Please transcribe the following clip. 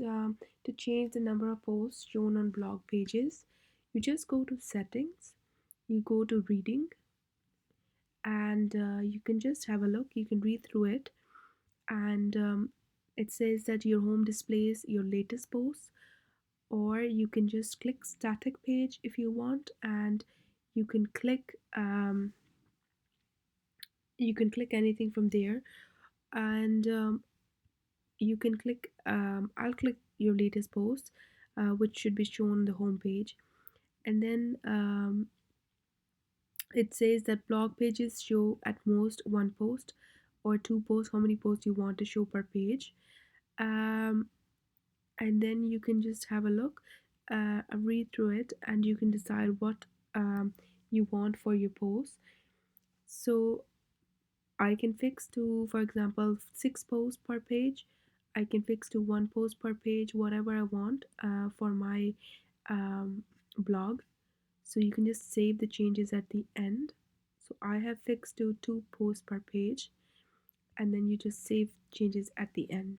to change the number of posts shown on blog pages, you just go to settings, you go to reading, and you can just have a look. You can read through it, and it says that your home displays your latest posts, or you can just click static page if you want, and you can click anything from there, and you can click I'll click your latest post, which should be shown on the home page. And then it says that blog pages show at most one post or two posts, how many posts you want to show per page. um, and then you can just have a look, read through it, and you can decide what you want for your post. So I can fix to, for example, 6 posts per page. I can fix to 1 post per page, whatever I want for my blog. So you can just save the changes at the end. So I have fixed to 2 posts per page, and then you just save changes at the end.